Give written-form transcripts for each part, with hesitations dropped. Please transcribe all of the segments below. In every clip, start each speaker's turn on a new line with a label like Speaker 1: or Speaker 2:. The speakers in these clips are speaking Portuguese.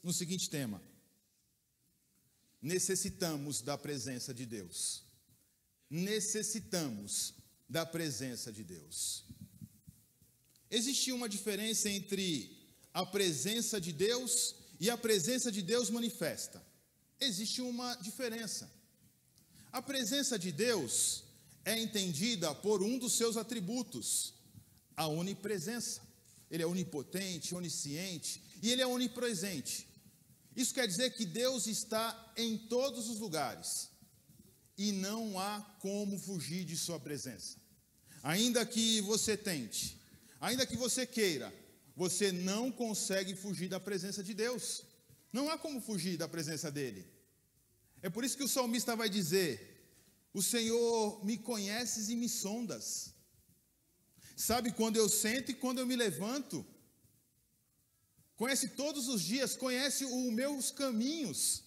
Speaker 1: no seguinte tema: necessitamos da presença de Deus. Necessitamos da presença de Deus. Existe uma diferença entre a presença de Deus e a presença de Deus manifesta. Existe uma diferença. A presença de Deus é entendida por um dos seus atributos, a onipresença. Ele é onipotente, onisciente e ele é onipresente. Isso quer dizer que Deus está em todos os lugares e não há como fugir de sua presença. Ainda que você tente, ainda que você queira, você não consegue fugir da presença de Deus. Não há como fugir da presença dele. É por isso que o salmista vai dizer: o Senhor me conheces e me sondas. Sabe quando eu sento e quando eu me levanto. Conhece todos os dias, conhece os meus caminhos.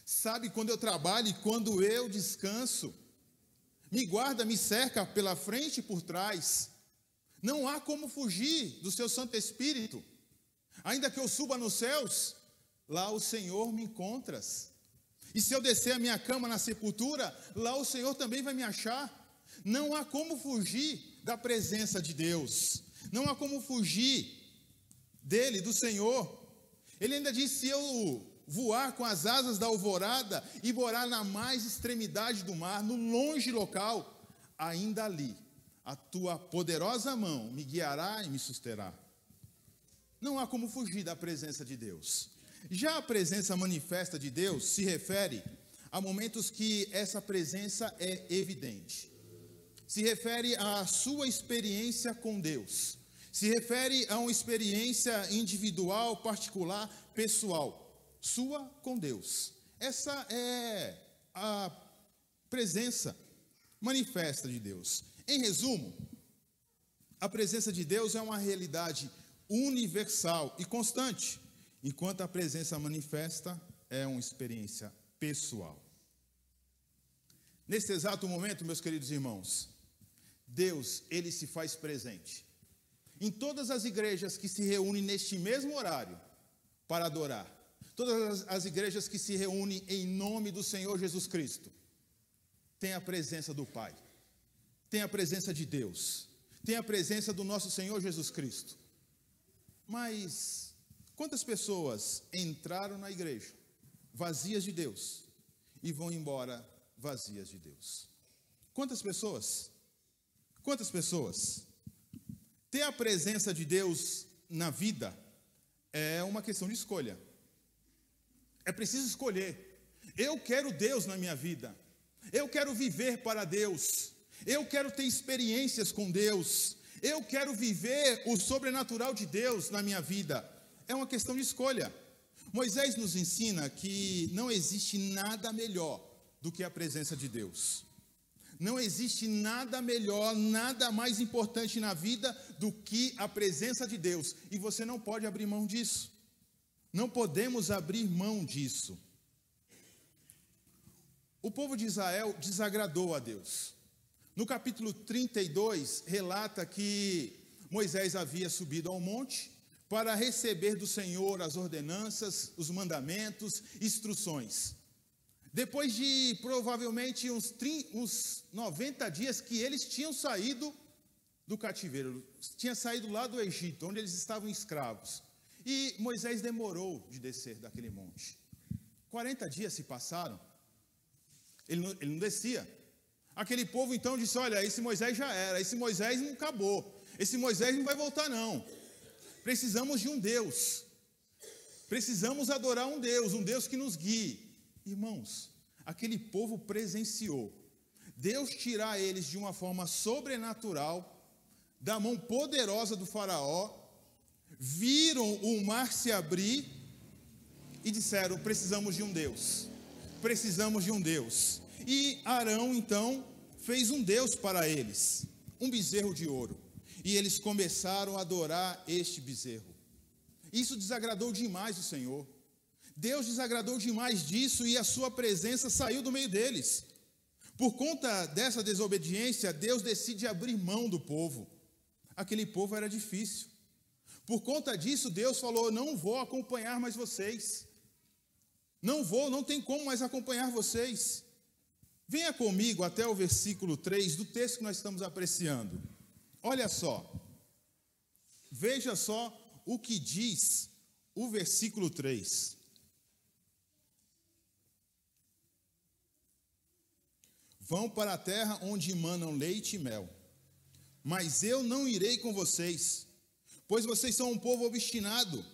Speaker 1: Sabe quando eu trabalho e quando eu descanso. Me guarda, me cerca pela frente e por trás. Não há como fugir do seu Santo Espírito. Ainda que eu suba nos céus, lá o Senhor me encontras. E se eu descer a minha cama na sepultura, lá o Senhor também vai me achar. Não há como fugir da presença de Deus. Não há como fugir dele, do Senhor. Ele ainda diz: se eu voar com as asas da alvorada e morar na mais extremidade do mar, no longe local, ainda ali a tua poderosa mão me guiará e me susterá. Não há como fugir da presença de Deus. Já a presença manifesta de Deus se refere a momentos que essa presença é evidente. Se refere à sua experiência com Deus. Se refere a uma experiência individual, particular, pessoal, sua com Deus. Essa é a presença manifesta de Deus. Em resumo, a presença de Deus é uma realidade universal e constante, enquanto a presença manifesta é uma experiência pessoal. Nesse exato momento, meus queridos irmãos, Deus, ele se faz presente em todas as igrejas que se reúnem neste mesmo horário para adorar. Todas as igrejas que se reúnem em nome do Senhor Jesus Cristo, tem a presença do Pai, tem a presença de Deus, tem a presença do nosso Senhor Jesus Cristo. Mas quantas pessoas entraram na igreja vazias de Deus e vão embora vazias de Deus? Quantas pessoas? Quantas pessoas? Ter a presença de Deus na vida é uma questão de escolha. É preciso escolher. Eu quero Deus na minha vida. Eu quero viver para Deus. Eu quero ter experiências com Deus. Eu quero viver o sobrenatural de Deus na minha vida. É uma questão de escolha. Moisés nos ensina que não existe nada melhor do que a presença de Deus. Não existe nada melhor, nada mais importante na vida do que a presença de Deus. E você não pode abrir mão disso. Não podemos abrir mão disso. O povo de Israel desagradou a Deus. No capítulo 32, relata que Moisés havia subido ao monte para receber do Senhor as ordenanças, os mandamentos, instruções. Depois de provavelmente uns 90 dias que eles tinham saído do cativeiro, tinham saído lá do Egito, onde eles estavam escravos. E Moisés demorou de descer daquele monte. 40 dias se passaram, ele não descia. Aquele povo então disse: olha, esse Moisés já era, esse Moisés não acabou, esse Moisés não vai voltar não. Precisamos de um Deus, precisamos adorar um Deus que nos guie. Irmãos, aquele povo presenciou Deus tirar eles de uma forma sobrenatural, da mão poderosa do faraó, viram o mar se abrir e disseram: precisamos de um Deus, precisamos de um Deus. E Arão então fez um Deus para eles, um bezerro de ouro, e eles começaram a adorar este bezerro. Isso desagradou demais o Senhor. Deus desagradou demais disso e a sua presença saiu do meio deles. Por conta dessa desobediência, Deus decide abrir mão do povo. Aquele povo era difícil. Por conta disso, Deus falou: não vou acompanhar mais vocês. Não tem como mais acompanhar vocês. Venha comigo até o versículo 3 do texto que nós estamos apreciando. Olha só. Veja só o que diz o versículo 3. Vão para a terra onde manam leite e mel, mas eu não irei com vocês, pois vocês são um povo obstinado,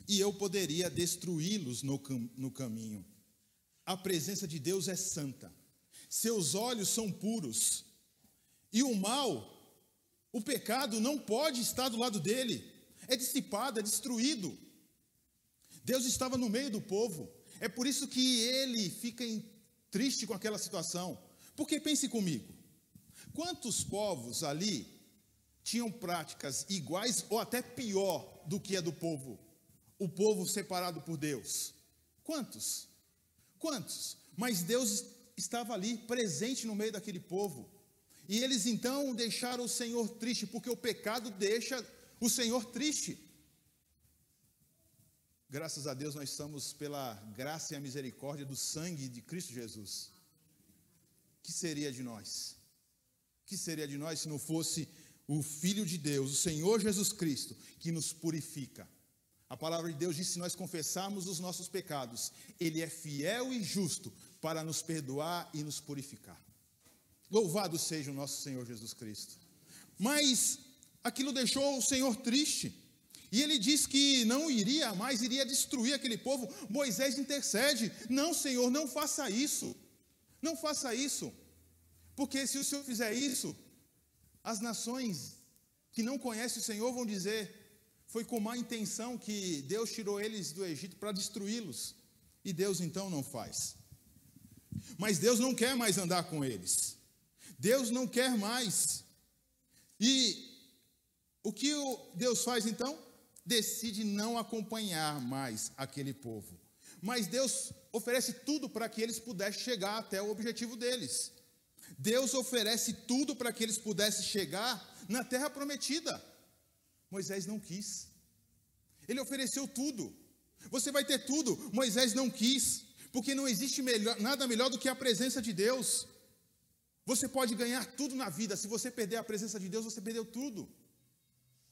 Speaker 1: e eu poderia destruí-los no caminho. A presença de Deus é santa, seus olhos são puros, e o mal, o pecado não pode estar do lado dele, é dissipado, é destruído. Deus estava no meio do povo, é por isso que ele fica triste com aquela situação. Porque pense comigo, quantos povos ali tinham práticas iguais ou até pior do que a do povo, o povo separado por Deus? Quantos? Quantos? Mas Deus estava ali, presente no meio daquele povo, e eles então deixaram o Senhor triste, porque o pecado deixa o Senhor triste. Graças a Deus nós estamos pela graça e a misericórdia do sangue de Cristo Jesus. Que seria de nós? Que seria de nós se não fosse o Filho de Deus, o Senhor Jesus Cristo, que nos purifica? A palavra de Deus diz: se nós confessarmos os nossos pecados, Ele é fiel e justo para nos perdoar e nos purificar. Louvado seja o nosso Senhor Jesus Cristo. Mas aquilo deixou o Senhor triste, e Ele diz que não iria mais, iria destruir aquele povo. Moisés intercede: não, Senhor, não faça isso. Não faça isso, porque se o Senhor fizer isso, as nações que não conhecem o Senhor vão dizer: foi com má intenção que Deus tirou eles do Egito para destruí-los. E Deus então não faz. Mas Deus não quer mais andar com eles. Deus não quer mais. E o que Deus faz então? Decide não acompanhar mais aquele povo. Mas Deus oferece tudo para que eles pudessem chegar até o objetivo deles. Deus oferece tudo para que eles pudessem chegar na terra prometida. Moisés não quis. Ele ofereceu tudo. Você vai ter tudo. Moisés não quis, porque não existe nada melhor do que a presença de Deus. Você pode ganhar tudo na vida. Se você perder a presença de Deus, você perdeu tudo.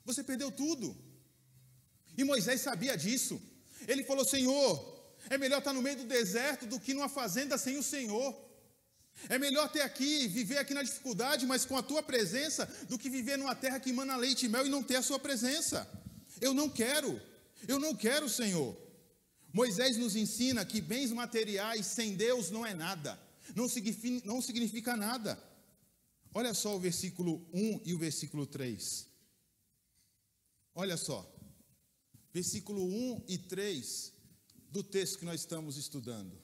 Speaker 1: Você perdeu tudo. E Moisés sabia disso. Ele falou: Senhor, é melhor estar no meio do deserto do que numa fazenda sem o Senhor. É melhor ter aqui, viver aqui na dificuldade, mas com a tua presença, do que viver numa terra que emana leite e mel e não ter a sua presença. Eu não quero, Senhor. Moisés nos ensina que bens materiais sem Deus não é nada, não significa nada. Olha só o versículo 1 e o versículo 3. Olha só, versículo 1 e 3 do texto que nós estamos estudando.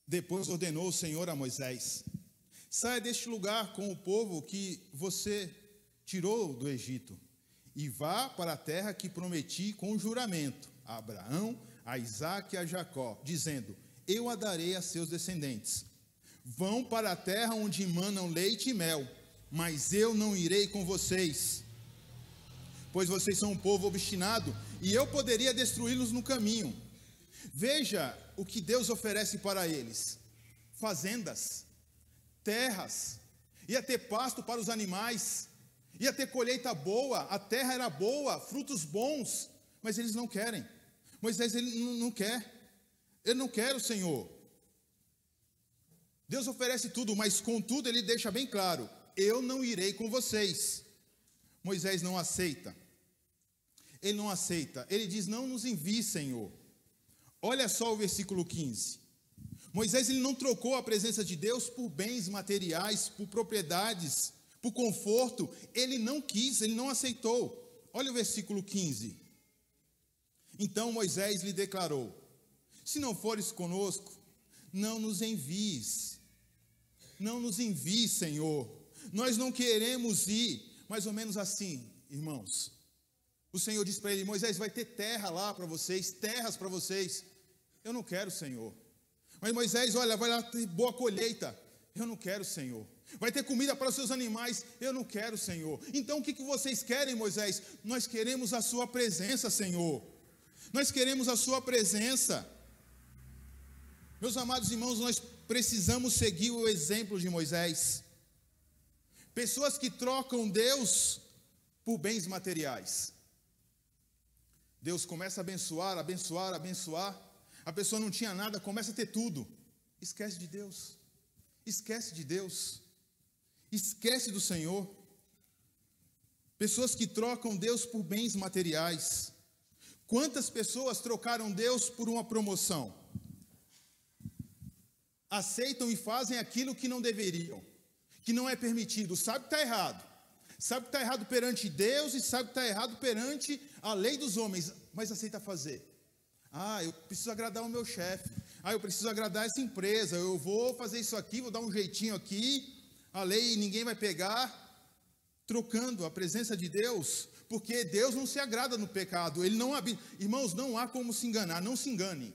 Speaker 1: Depois ordenou o Senhor a Moisés: saia deste lugar com o povo que você tirou do Egito, e vá para a terra que prometi com juramento a Abraão, a Isaque e a Jacó, dizendo: eu a darei a seus descendentes. Vão para a terra onde manam leite e mel, mas eu não irei com vocês, pois vocês são um povo obstinado, e eu poderia destruí-los no caminho. Veja o que Deus oferece para eles: fazendas, terras, ia ter pasto para os animais, ia ter colheita boa, a terra era boa, frutos bons, mas eles não querem. Moisés, ele não quer, ele não quer o Senhor. Deus oferece tudo, mas contudo ele deixa bem claro: eu não irei com vocês. Moisés não aceita. Ele não aceita. Ele diz: não nos envie, Senhor. Olha só o versículo 15. Moisés, ele não trocou a presença de Deus por bens materiais, por propriedades, por conforto. Ele não quis, ele não aceitou. Olha o versículo 15. Então Moisés lhe declarou: se não fores conosco, não nos envies. Não nos envies, Senhor. Nós não queremos ir. Mais ou menos assim, irmãos. O Senhor disse para ele: Moisés, vai ter terra lá para vocês, terras para vocês. Eu não quero, Senhor. Mas Moisés, olha, vai lá ter boa colheita. Eu não quero, Senhor. Vai ter comida para os seus animais. Eu não quero, Senhor. Então o que vocês querem, Moisés? Nós queremos a sua presença, Senhor. Nós queremos a sua presença. Meus amados irmãos, nós precisamos seguir o exemplo de Moisés. Pessoas que trocam Deus por bens materiais. Deus começa a abençoar, abençoar, abençoar. A pessoa não tinha nada, começa a ter tudo. Esquece de Deus. Esquece de Deus. Esquece do Senhor. Pessoas que trocam Deus por bens materiais. Quantas pessoas trocaram Deus por uma promoção? Aceitam e fazem aquilo que não deveriam, que não é permitido. Sabe que está errado. Sabe que está errado perante Deus e sabe que está errado perante a lei dos homens, mas aceita fazer. Eu preciso agradar o meu chefe. Eu preciso agradar essa empresa. Eu vou fazer isso aqui, vou dar um jeitinho aqui. A lei ninguém vai pegar. Trocando a presença de Deus, porque Deus não se agrada no pecado. Ele não habita. Irmãos, não há como se enganar, não se engane.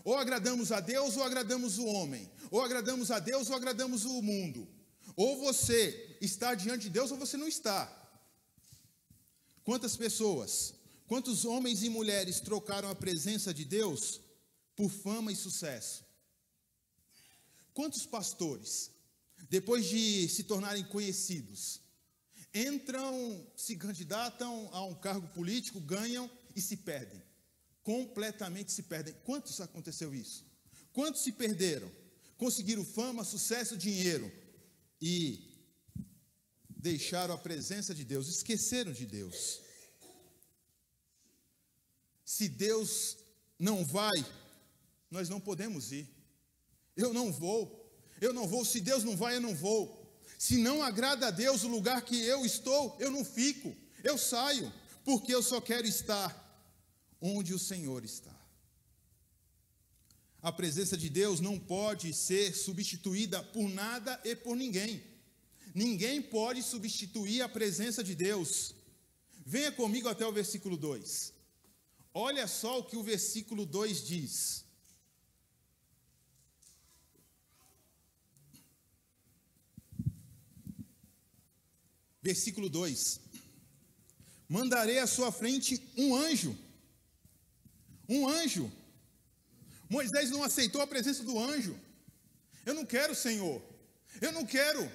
Speaker 1: Ou agradamos a Deus ou agradamos o homem. Ou agradamos a Deus ou agradamos o mundo. Ou você está diante de Deus ou você não está. Quantas pessoas, quantos homens e mulheres trocaram a presença de Deus por fama e sucesso? Quantos pastores, depois de se tornarem conhecidos, entram, se candidatam a um cargo político, ganham e se perdem? Completamente se perdem. Quantos aconteceu isso? Quantos se perderam? Conseguiram fama, sucesso, dinheiro e deixaram a presença de Deus, esqueceram de Deus. Se Deus não vai, nós não podemos ir. Eu não vou. Se Deus não vai, eu não vou. Se não agrada a Deus o lugar que eu estou, eu não fico, eu saio, porque eu só quero estar onde o Senhor está. A presença de Deus não pode ser substituída por nada e por ninguém. Ninguém pode substituir a presença de Deus. Venha comigo até o versículo 2. Olha só o que o versículo 2 diz. Versículo 2: mandarei à sua frente um anjo. Um anjo. Moisés não aceitou a presença do anjo. Eu não quero, Senhor. Eu não quero.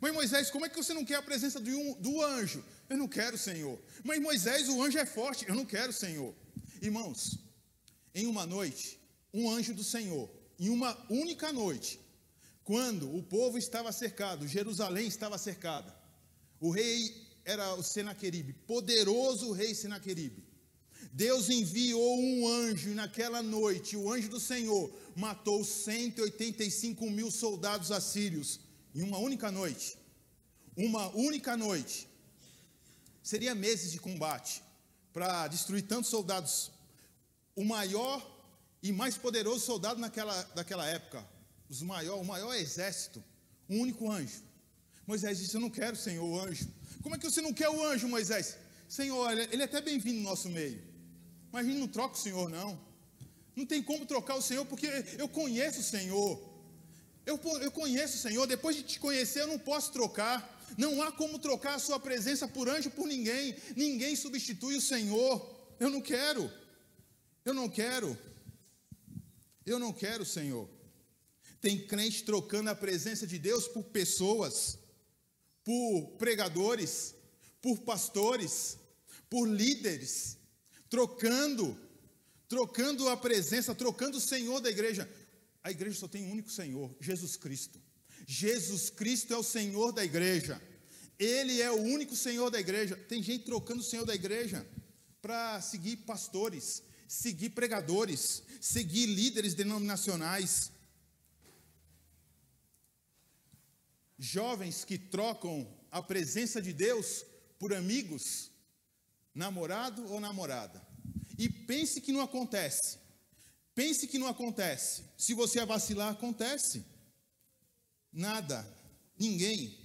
Speaker 1: Mas Moisés, como é que você não quer a presença do anjo? Eu não quero, Senhor. Mas Moisés, o anjo é forte. Eu não quero, Senhor. Irmãos, em uma noite, um anjo do Senhor, em uma única noite, quando o povo estava cercado, Jerusalém estava cercada, o rei era o Senaqueribe, poderoso rei Senaqueribe. Deus enviou um anjo e naquela noite, o anjo do Senhor matou 185 mil soldados assírios em uma única noite. Uma única noite. Seria meses de combate para destruir tantos soldados. O maior e mais poderoso soldado daquela época, o maior exército, um único anjo. Moisés disse: eu não quero, Senhor, o anjo. Como é que você não quer o anjo, Moisés? Senhor, ele é até bem-vindo no nosso meio, mas a gente não troca o Senhor, não. Não tem como trocar o Senhor, porque eu conheço o Senhor. Eu conheço o Senhor. Depois de te conhecer, eu não posso trocar. Não há como trocar a sua presença por anjo, por ninguém. Ninguém substitui o Senhor. Eu não quero. Eu não quero. Eu não quero, Senhor. Tem crente trocando a presença de Deus por pessoas, por pregadores, por pastores, por líderes, trocando a presença, trocando o Senhor da igreja. A igreja só tem um único Senhor, Jesus Cristo. Jesus Cristo é o Senhor da igreja. Ele é o único Senhor da igreja. Tem gente trocando o Senhor da igreja para seguir pastores, seguir pregadores, seguir líderes denominacionais. Jovens que trocam a presença de Deus por amigos, namorado ou namorada. E pense que não acontece. Pense que não acontece. Se você vacilar, acontece. Nada, ninguém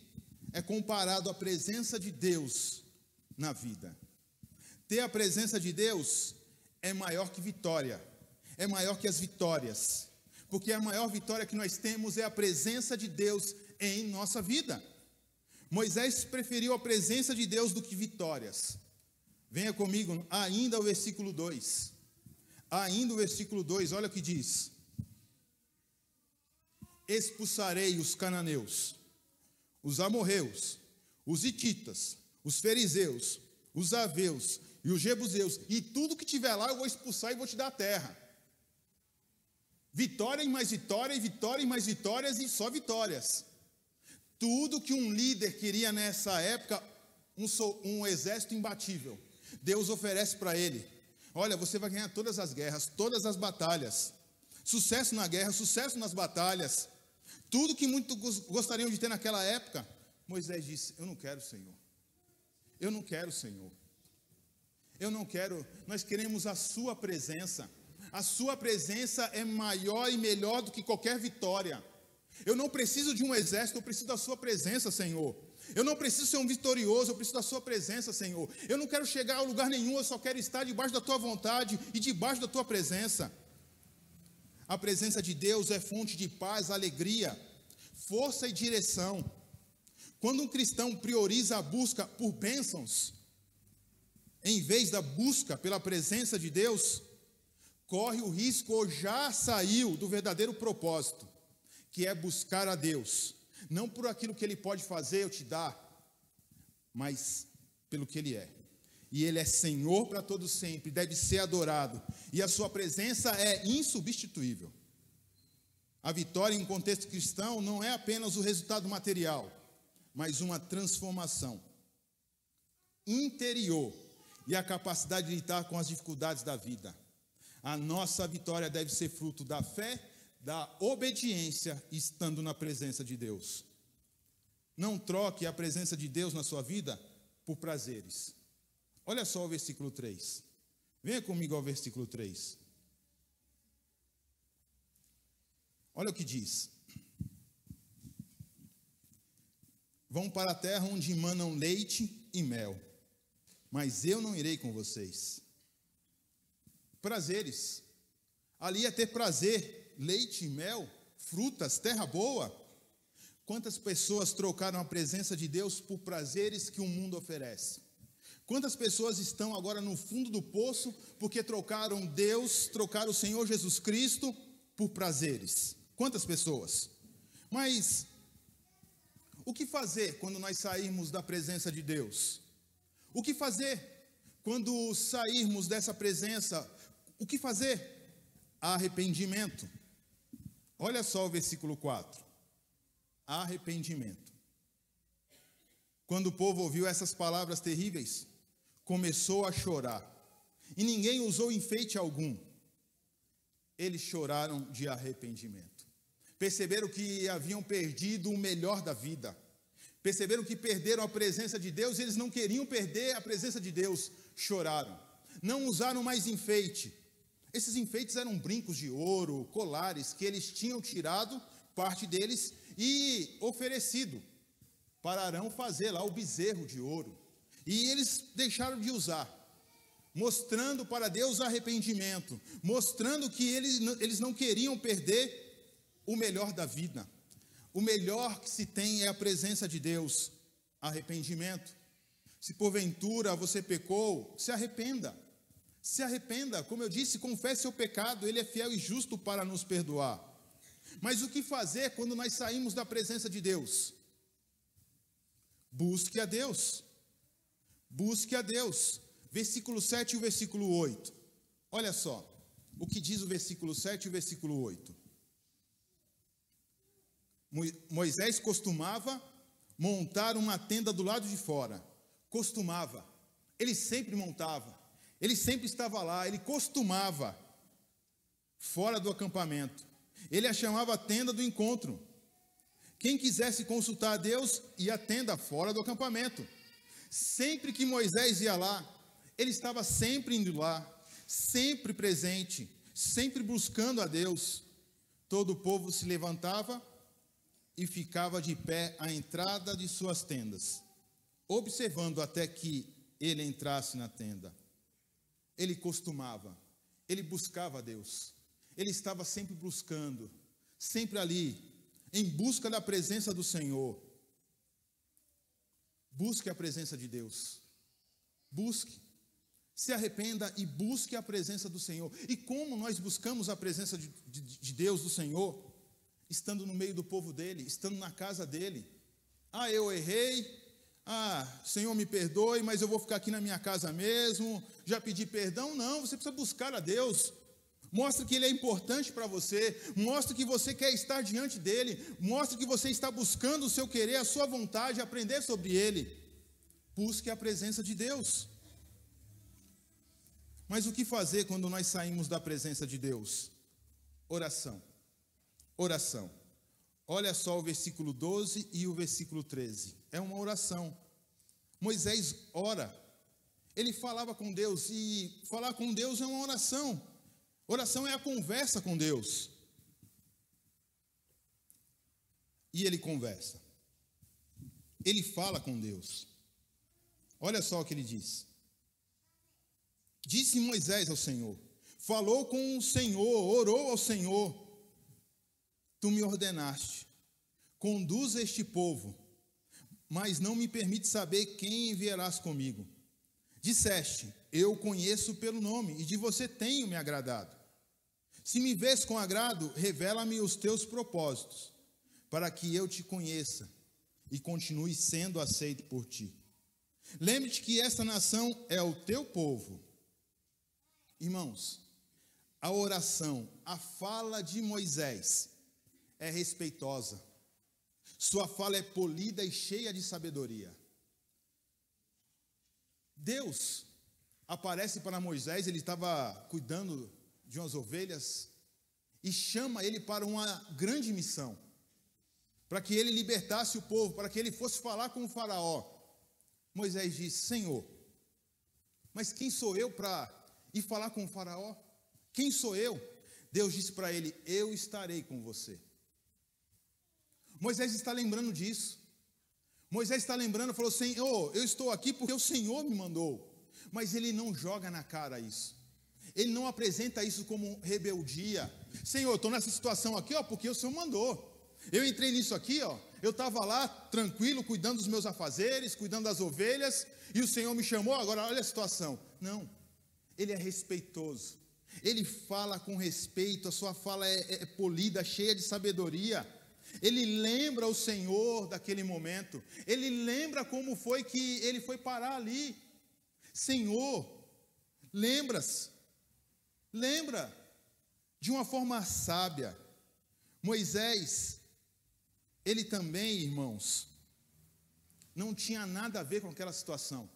Speaker 1: é comparado à presença de Deus na vida. Ter a presença de Deus é maior que vitória. É maior que as vitórias. Porque a maior vitória que nós temos é a presença de Deus em nossa vida. Moisés preferiu a presença de Deus do que vitórias. Venha comigo ainda ao versículo 2. Ainda o versículo 2, olha o que diz: expulsarei os cananeus, os amorreus, os hititas, os fariseus, os aveus e os jebuseus, e tudo que tiver lá eu vou expulsar e vou te dar a terra. Vitória e mais vitória, e vitória e mais vitórias, e só vitórias. Tudo que um líder queria nessa época, um exército imbatível, Deus oferece para ele. Olha, você vai ganhar todas as guerras, todas as batalhas, sucesso na guerra, sucesso nas batalhas, tudo que muitos gostariam de ter naquela época. Moisés disse: eu não quero, Senhor, eu não quero, Senhor, eu não quero. Nós queremos a sua presença. A sua presença é maior e melhor do que qualquer vitória. Eu não preciso de um exército, eu preciso da sua presença, Senhor. Eu não preciso ser um vitorioso, eu preciso da sua presença, Senhor. Eu não quero chegar a lugar nenhum, eu só quero estar debaixo da tua vontade e debaixo da tua presença. A presença de Deus é fonte de paz, alegria, força e direção. Quando um cristão prioriza a busca por bênçãos, em vez da busca pela presença de Deus, corre o risco ou já saiu do verdadeiro propósito, que é buscar a Deus, não por aquilo que Ele pode fazer ou te dar, mas pelo que Ele é. E Ele é Senhor para todo sempre, deve ser adorado, e a sua presença é insubstituível. A vitória em contexto cristão não é apenas o resultado material, mas uma transformação interior e a capacidade de lidar com as dificuldades da vida. A nossa vitória deve ser fruto da fé, da obediência, estando na presença de Deus. Não troque a presença de Deus na sua vida por prazeres. Olha só o versículo 3. Venha comigo ao versículo 3. Olha o que diz: vão para a terra onde manam leite e mel, mas eu não irei com vocês. Prazeres. Ali ia ter prazer, leite e mel, frutas, terra boa. Quantas pessoas trocaram a presença de Deus por prazeres que o mundo oferece? Quantas pessoas estão agora no fundo do poço porque trocaram Deus, trocaram o Senhor Jesus Cristo por prazeres? Quantas pessoas? Mas o que fazer quando nós sairmos da presença de Deus? O que fazer quando sairmos dessa presença? O que fazer? Arrependimento. Olha só o versículo 4. Arrependimento. Quando o povo ouviu essas palavras terríveis, começou a chorar, e ninguém usou enfeite algum. Eles choraram de arrependimento. Perceberam que haviam perdido o melhor da vida. Perceberam que perderam a presença de Deus, e eles não queriam perder a presença de Deus. Choraram. Não usaram mais enfeite. Esses enfeites eram brincos de ouro, colares, que eles tinham tirado, parte deles, e oferecido para Arão fazer lá o bezerro de ouro. E eles deixaram de usar, mostrando para Deus arrependimento, mostrando que eles não queriam perder o melhor da vida. O melhor que se tem é a presença de Deus. Arrependimento. Se porventura você pecou, se arrependa. Se arrependa, como eu disse, confesse seu pecado, Ele é fiel e justo para nos perdoar. Mas o que fazer quando nós saímos da presença de Deus? Busque a Deus. Busque a Deus. Versículo 7 e o versículo 8. Olha só, o que diz o versículo 7 e o versículo 8. Moisés costumava montar uma tenda do lado de fora. Costumava. Ele sempre montava. Ele sempre estava lá, ele costumava, fora do acampamento. Ele a chamava a tenda do encontro. Quem quisesse consultar a Deus, ia à tenda fora do acampamento. Sempre que Moisés ia lá, ele estava sempre indo lá, sempre presente, sempre buscando a Deus. Todo o povo se levantava e ficava de pé à entrada de suas tendas, observando até que ele entrasse na tenda. Ele costumava, ele buscava a Deus, ele estava sempre buscando, sempre ali, em busca da presença do Senhor. Busque a presença de Deus. Busque. Se arrependa e busque a presença do Senhor. E como nós buscamos a presença de Deus, do Senhor? Estando no meio do povo dele, estando na casa dele. Ah, eu errei. Ah, Senhor, me perdoe, mas eu vou ficar aqui na minha casa mesmo. Já pedi perdão? Não, você precisa buscar a Deus. Mostre que Ele é importante para você. Mostre que você quer estar diante dEle. Mostre que você está buscando o seu querer, a sua vontade, aprender sobre Ele. Busque a presença de Deus. Mas o que fazer quando nós saímos da presença de Deus? Oração. Oração. Olha só o versículo 12 e o versículo 13. É uma oração. Moisés ora. Ele falava com Deus, e falar com Deus é uma oração. Oração é a conversa com Deus. E ele conversa. Ele fala com Deus. Olha só o que ele diz. Disse Moisés ao Senhor, falou com o Senhor, orou ao Senhor. Tu me ordenaste, conduza este povo, mas não me permite saber quem enviarás comigo. Disseste, eu conheço pelo nome, e de você tenho me agradado. Se me vês com agrado, revela-me os teus propósitos, para que eu te conheça e continue sendo aceito por ti. Lembre-te que esta nação é o teu povo. Irmãos, a oração, a fala de Moisés é respeitosa. Sua fala é polida e cheia de sabedoria. Deus aparece para Moisés, ele estava cuidando de umas ovelhas, e chama ele para uma grande missão, para que ele libertasse o povo, para que ele fosse falar com o faraó. Moisés disse, Senhor, mas quem sou eu para ir falar com o faraó? Quem sou eu? Deus disse para ele, eu estarei com você. Moisés está lembrando disso. Moisés está lembrando, falou, Senhor, eu estou aqui porque o Senhor me mandou. Mas ele não joga na cara isso. Ele não apresenta isso como rebeldia. Senhor, eu estou nessa situação aqui, ó, porque o Senhor mandou. Eu entrei nisso aqui, ó. Eu estava lá, tranquilo, cuidando dos meus afazeres, cuidando das ovelhas, e o Senhor me chamou, agora olha a situação. Não, ele é respeitoso. Ele fala com respeito, a sua fala é polida, cheia de sabedoria. Ele lembra o Senhor daquele momento. Ele lembra como foi que ele foi parar ali. Senhor, lembra-se. Lembra de uma forma sábia. Moisés, ele também, irmãos, não tinha nada a ver com aquela situação.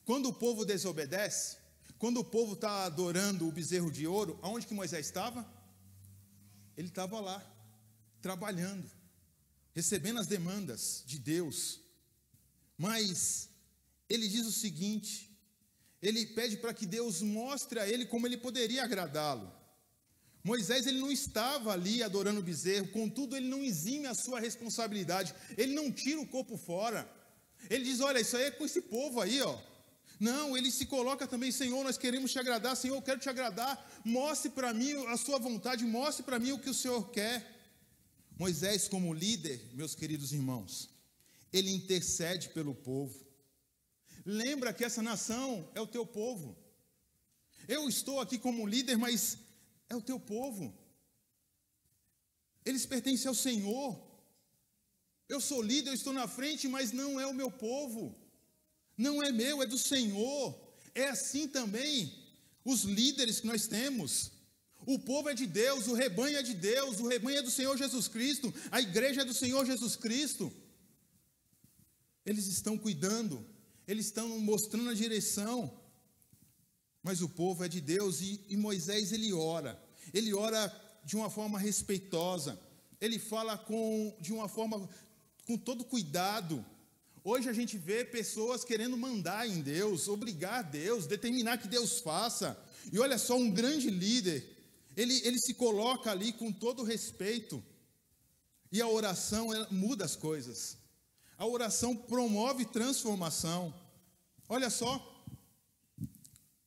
Speaker 1: Quando o povo desobedece, quando o povo está adorando o bezerro de ouro, aonde que Moisés estava? Ele estava lá, trabalhando, recebendo as demandas de Deus. Mas ele diz o seguinte, ele pede para que Deus mostre a ele como ele poderia agradá-lo. Moisés, ele não estava ali adorando o bezerro, contudo ele não exime a sua responsabilidade, ele não tira o corpo fora. Ele diz, olha, isso aí é com esse povo aí, ó. Não, ele se coloca também, Senhor, nós queremos te agradar, Senhor, eu quero te agradar, mostre para mim a sua vontade, mostre para mim o que o Senhor quer. Moisés, como líder, meus queridos irmãos, ele intercede pelo povo. Lembra que essa nação é o teu povo. Eu estou aqui como líder, mas é o teu povo. Eles pertencem ao Senhor. Eu sou líder, eu estou na frente, mas não é o meu povo. Não é meu, é do Senhor. É assim também os líderes que nós temos. O povo é de Deus, o rebanho é de Deus, o rebanho é do Senhor Jesus Cristo, a igreja é do Senhor Jesus Cristo. Eles estão cuidando, eles estão mostrando a direção, mas o povo é de Deus, e Moisés ele ora de uma forma respeitosa, ele fala de uma forma com todo cuidado. Hoje a gente vê pessoas querendo mandar em Deus, obrigar Deus, determinar que Deus faça, e olha só, um grande líder, ele se coloca ali com todo respeito, e a oração muda as coisas, a oração promove transformação. Olha só,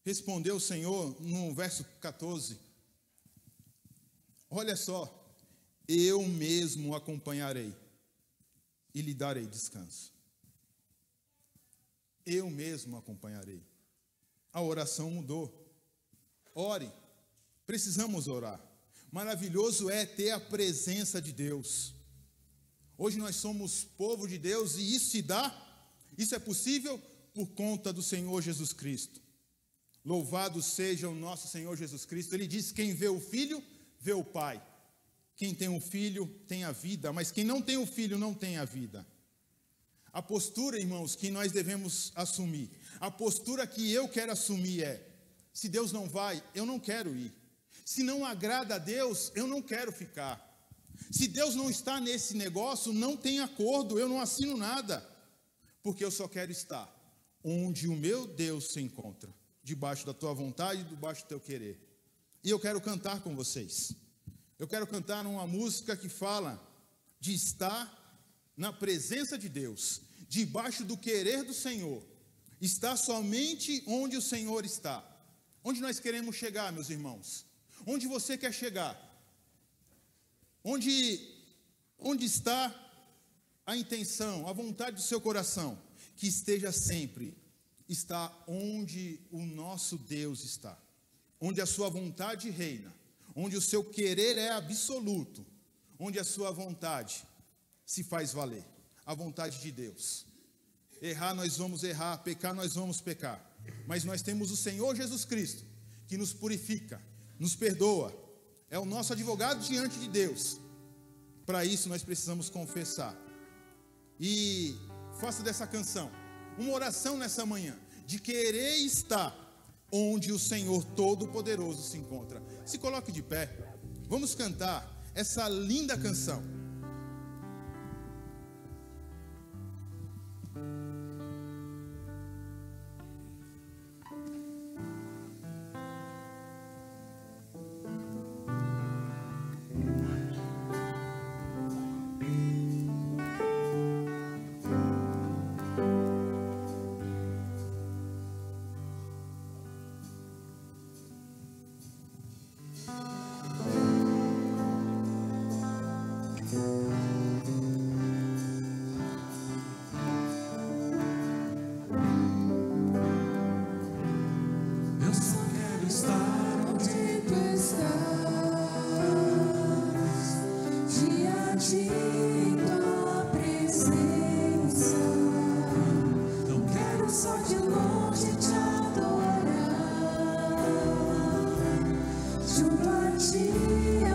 Speaker 1: respondeu o Senhor no verso 14, olha só, eu mesmo o acompanharei e lhe darei descanso. Eu mesmo o acompanharei. A oração mudou. Ore. Precisamos orar. Maravilhoso é ter a presença de Deus. Hoje nós somos povo de Deus e isso se dá, isso é possível por conta do Senhor Jesus Cristo. Louvado seja o nosso Senhor Jesus Cristo. Ele diz: quem vê o Filho, vê o Pai. Quem tem o Filho, tem a vida, mas quem não tem o Filho, não tem a vida. A postura, irmãos, que nós devemos assumir, a postura que eu quero assumir é: se Deus não vai, eu não quero ir. Se não agrada a Deus, eu não quero ficar. Se Deus não está nesse negócio, não tem acordo, eu não assino nada. Porque eu só quero estar onde o meu Deus se encontra, debaixo da tua vontade, debaixo do teu querer. E eu quero cantar com vocês. Eu quero cantar uma música que fala de estar na presença de Deus, debaixo do querer do Senhor. Estar somente onde o Senhor está. Onde nós queremos chegar, meus irmãos? Onde você quer chegar? Onde está a intenção, a vontade do seu coração? Que esteja sempre, está onde o nosso Deus está. Onde a sua vontade reina. Onde o seu querer é absoluto. Onde a sua vontade se faz valer. A vontade de Deus. Errar nós vamos errar, pecar nós vamos pecar. Mas nós temos o Senhor Jesus Cristo, que nos purifica, nos perdoa. É o nosso advogado diante de Deus. Para isso nós precisamos confessar. E faça dessa canção uma oração nessa manhã, de querer estar onde o Senhor Todo-Poderoso se encontra. Se coloque de pé. Vamos cantar essa linda canção.
Speaker 2: Junto a ti